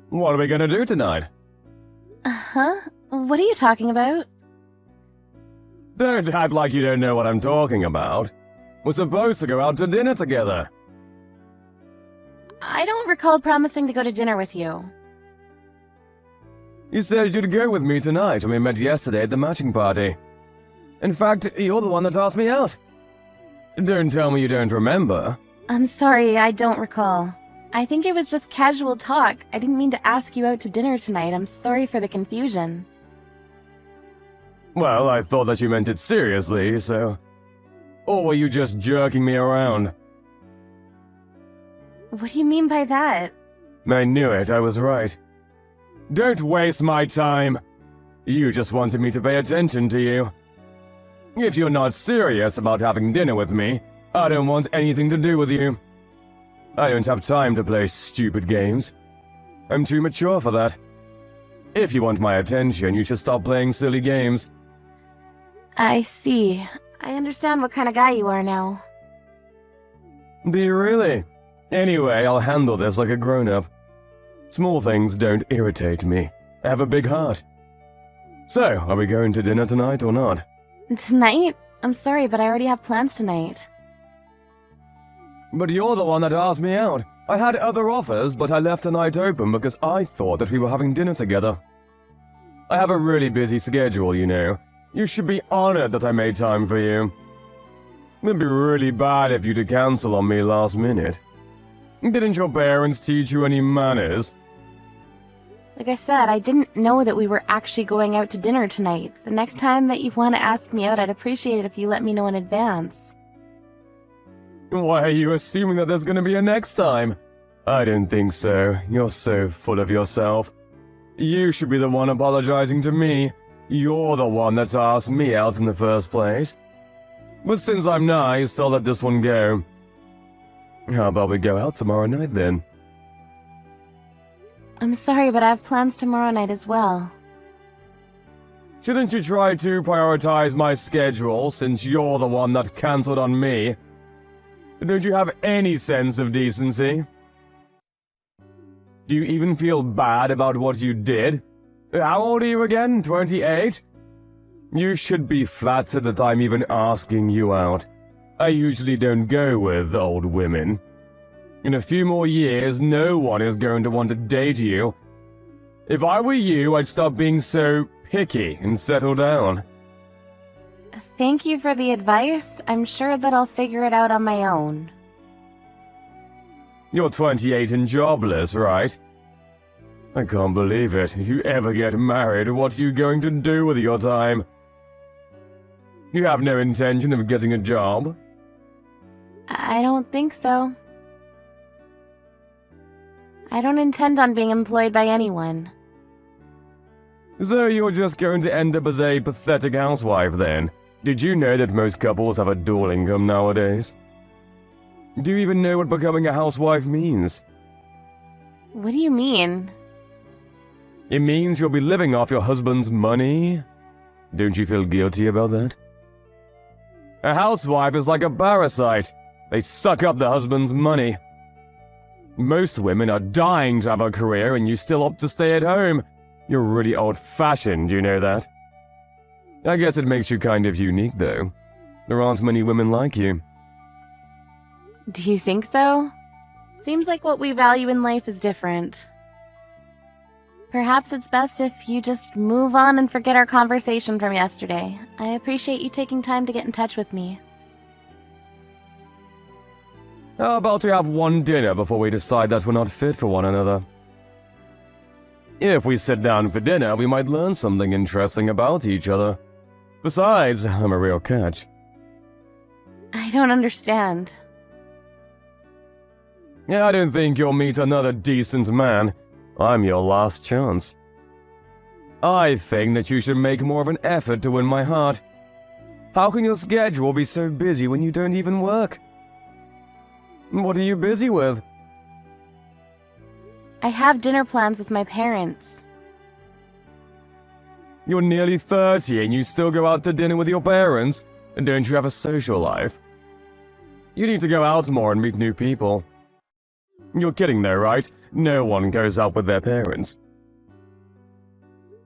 What are we gonna do tonight? Huh? What are you talking about? Don't act like you don't know what I'm talking about. We're supposed to go out to dinner together. I don't recall promising to go to dinner with you. You said you'd go with me tonight when we met yesterday at the matching party. In fact, you're the one that asked me out. Don't tell me you don't remember. I'm sorry, I don't recall. I think it was just casual talk. I didn't mean to ask you out to dinner tonight. I'm sorry for the confusion. Well, I thought that you meant it seriously, so... Or were you just jerking me around? What do you mean by that? I knew it, I was right. Don't waste my time. You just wanted me to pay attention to you. If you're not serious about having dinner with me, I don't want anything to do with you. I don't have time to play stupid games. I'm too mature for that. If you want my attention, you should stop playing silly games. I see. I understand what kind of guy you are now. Do you really? Anyway, I'll handle this like a grown-up. Small things don't irritate me. I have a big heart. So, are we going to dinner tonight or not? Tonight? I'm sorry, but I already have plans tonight. But you're the one that asked me out. I had other offers, but I left tonight open because I thought that we were having dinner together. I have a really busy schedule, you know. You should be honored that I made time for you. It'd be really bad if you'd cancel on me last minute. Didn't your parents teach you any manners? Like I said, I didn't know that we were actually going out to dinner tonight. The next time that you want to ask me out, I'd appreciate it if you let me know in advance. Why are you assuming that there's gonna be a next time? I don't think so. You're so full of yourself. You should be the one apologizing to me. You're the one that's asked me out in the first place. But since I'm nice, I'll let this one go. How about we go out tomorrow night then? I'm sorry, but I have plans tomorrow night as well. Shouldn't you try to prioritize my schedule since you're the one that cancelled on me? Don't you have any sense of decency? Do you even feel bad about what you did? How old are you again? 28? You should be flattered that I'm even asking you out. I usually don't go with old women. In a few more years, no one is going to want to date you. If I were you, I'd stop being so picky and settle down. Thank you for the advice. I'm sure that I'll figure it out on my own. You're 28 and jobless, right? I can't believe it. If you ever get married, what are you going to do with your time? You have no intention of getting a job? I don't think so. I don't intend on being employed by anyone. So you're just going to end up as a pathetic housewife then? Did you know that most couples have a dual income nowadays? Do you even know what becoming a housewife means? What do you mean? It means you'll be living off your husband's money? Don't you feel guilty about that? A housewife is like a parasite. They suck up the husband's money. Most women are dying to have a career and you still opt to stay at home. You're really old-fashioned, you know that? I guess it makes you kind of unique, though. There aren't many women like you. Do you think so? Seems like what we value in life is different. Perhaps it's best if you just move on and forget our conversation from yesterday. I appreciate you taking time to get in touch with me. How about we have one dinner before we decide that we're not fit for one another? If we sit down for dinner, we might learn something interesting about each other. Besides, I'm a real catch. I don't understand. I don't think you'll meet another decent man. I'm your last chance. I think that you should make more of an effort to win my heart. How can your schedule be so busy when you don't even work? What are you busy with? I have dinner plans with my parents. You're nearly 30 and you still go out to dinner with your parents? And don't you have a social life? You need to go out more and meet new people. You're kidding though, right? No one goes out with their parents.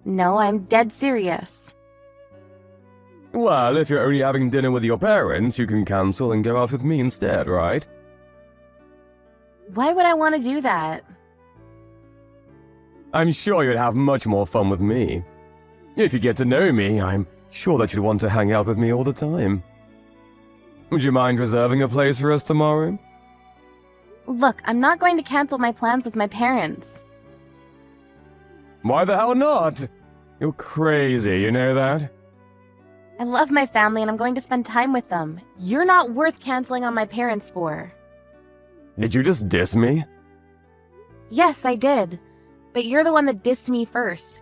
No, I'm dead serious. Well, if you're only having dinner with your parents, you can cancel and go out with me instead, right? Why would I want to do that? I'm sure you'd have much more fun with me. If you get to know me, I'm sure that you'd want to hang out with me all the time. Would you mind reserving a place for us tomorrow? Look, I'm not going to cancel my plans with my parents. Why the hell not? You're crazy, you know that? I love my family and I'm going to spend time with them. You're not worth canceling on my parents for. Did you just diss me? Yes, I did. But you're the one that dissed me first.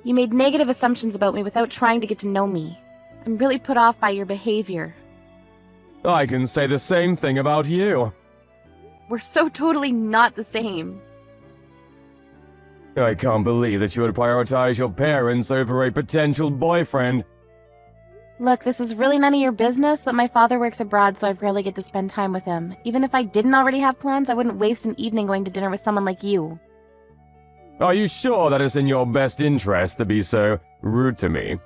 You made negative assumptions about me without trying to get to know me. I'm really put off by your behavior. I can say the same thing about you. We're so totally not the same. I can't believe that you would prioritize your parents over a potential boyfriend. Look, this is really none of your business, but my father works abroad, so I rarely get to spend time with him. Even if I didn't already have plans, I wouldn't waste an evening going to dinner with someone like you. Are you sure that it's in your best interest to be so rude to me?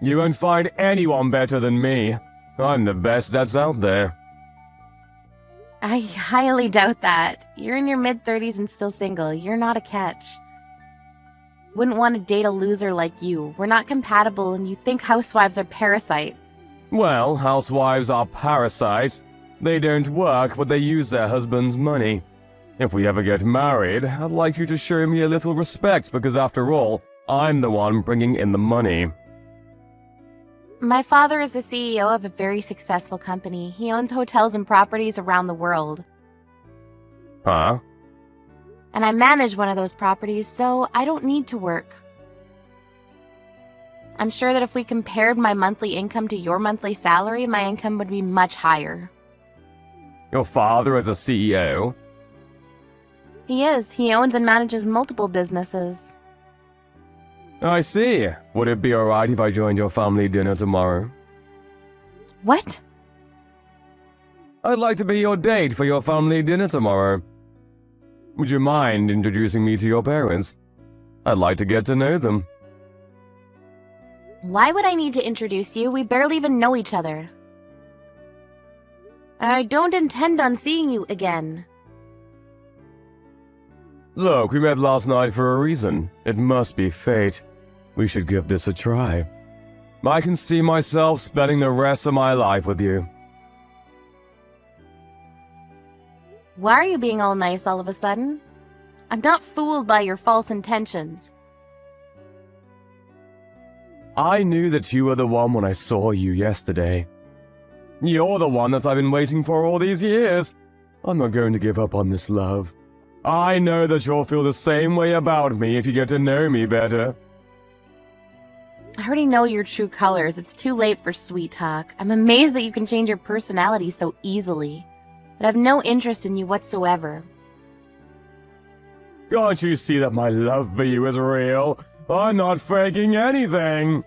You won't find anyone better than me. I'm the best that's out there. I highly doubt that. You're in your mid-30s and still single. You're not a catch. Wouldn't want to date a loser like you. We're not compatible and you think housewives are parasite. Well, housewives are parasites. They don't work, but they use their husband's money. If we ever get married, I'd like you to show me a little respect because after all, I'm the one bringing in the money. My father is the CEO of a very successful company. He owns hotels and properties around the world. Huh? And I manage one of those properties, so I don't need to work. I'm sure that if we compared my monthly income to your monthly salary, my income would be much higher. Your father is a CEO? He is. He owns and manages multiple businesses. I see. Would it be alright if I joined your family dinner tomorrow? What? I'd like to be your date for your family dinner tomorrow. Would you mind introducing me to your parents? I'd like to get to know them. Why would I need to introduce you? We barely even know each other. I don't intend on seeing you again. Look, we met last night for a reason. It must be fate. We should give this a try. I can see myself spending the rest of my life with you. Why are you being all nice all of a sudden? I'm not fooled by your false intentions. I knew that you were the one when I saw you yesterday. You're the one that I've been waiting for all these years. I'm not going to give up on this love. I know that you'll feel the same way about me if you get to know me better. I already know your true colors. It's too late for sweet talk. I'm amazed that you can change your personality so easily. But I have no interest in you whatsoever. Can't you see that my love for you is real? I'm not faking anything.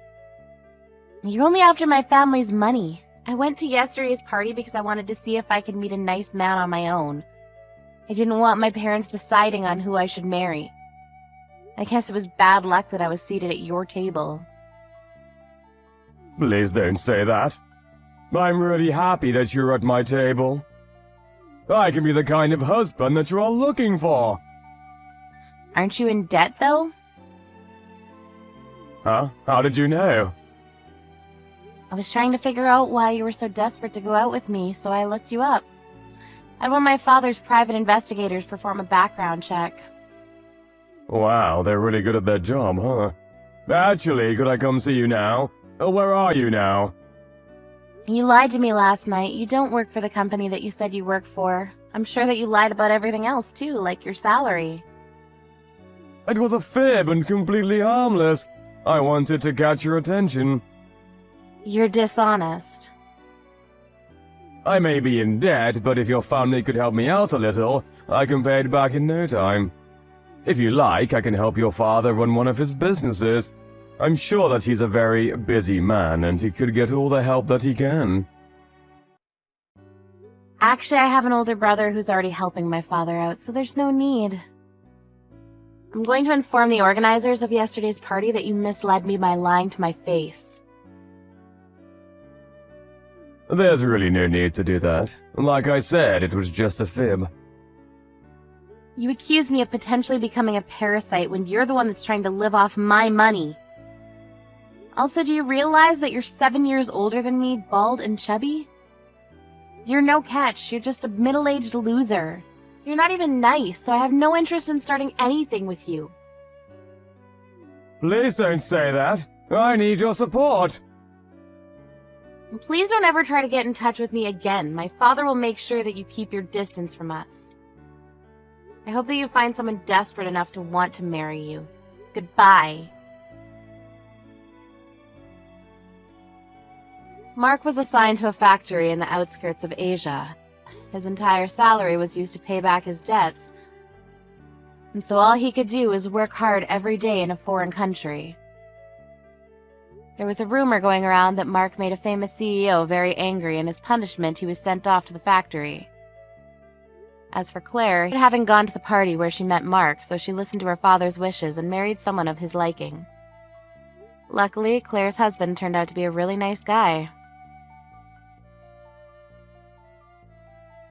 You're only after my family's money. I went to yesterday's party because I wanted to see if I could meet a nice man on my own. I didn't want my parents deciding on who I should marry. I guess it was bad luck that I was seated at your table. Please don't say that. I'm really happy that you're at my table. I can be the kind of husband that you're all looking for. Aren't you in debt, though? Huh? How did you know? I was trying to figure out why you were so desperate to go out with me, so I looked you up. I had one of my father's private investigators perform a background check. Wow, they're really good at their job, huh? Actually, could I come see you now? Where are you now? You lied to me last night. You don't work for the company that you said you work for. I'm sure that you lied about everything else, too, like your salary. It was a fib and completely harmless. I wanted to catch your attention. You're dishonest. I may be in debt, but if your family could help me out a little, I can pay it back in no time. If you like, I can help your father run one of his businesses. I'm sure that he's a very busy man, and he could get all the help that he can. Actually, I have an older brother who's already helping my father out, so there's no need. I'm going to inform the organizers of yesterday's party that you misled me by lying to my face. There's really no need to do that. Like I said, it was just a fib. You accuse me of potentially becoming a parasite when you're the one that's trying to live off my money. Also, do you realize that you're 7 years older than me, bald and chubby? You're no catch, you're just a middle-aged loser. You're not even nice, so I have no interest in starting anything with you. Please don't say that. I need your support. And please don't ever try to get in touch with me again. My father will make sure that you keep your distance from us. I hope that you find someone desperate enough to want to marry you. Goodbye. Mark was assigned to a factory in the outskirts of Asia. His entire salary was used to pay back his debts, and so all he could do was work hard every day in a foreign country. There was a rumor going around that Mark made a famous CEO very angry, and as punishment he was sent off to the factory. As for Claire, having gone to the party where she met Mark, so she listened to her father's wishes and married someone of his liking. Luckily, Claire's husband turned out to be a really nice guy.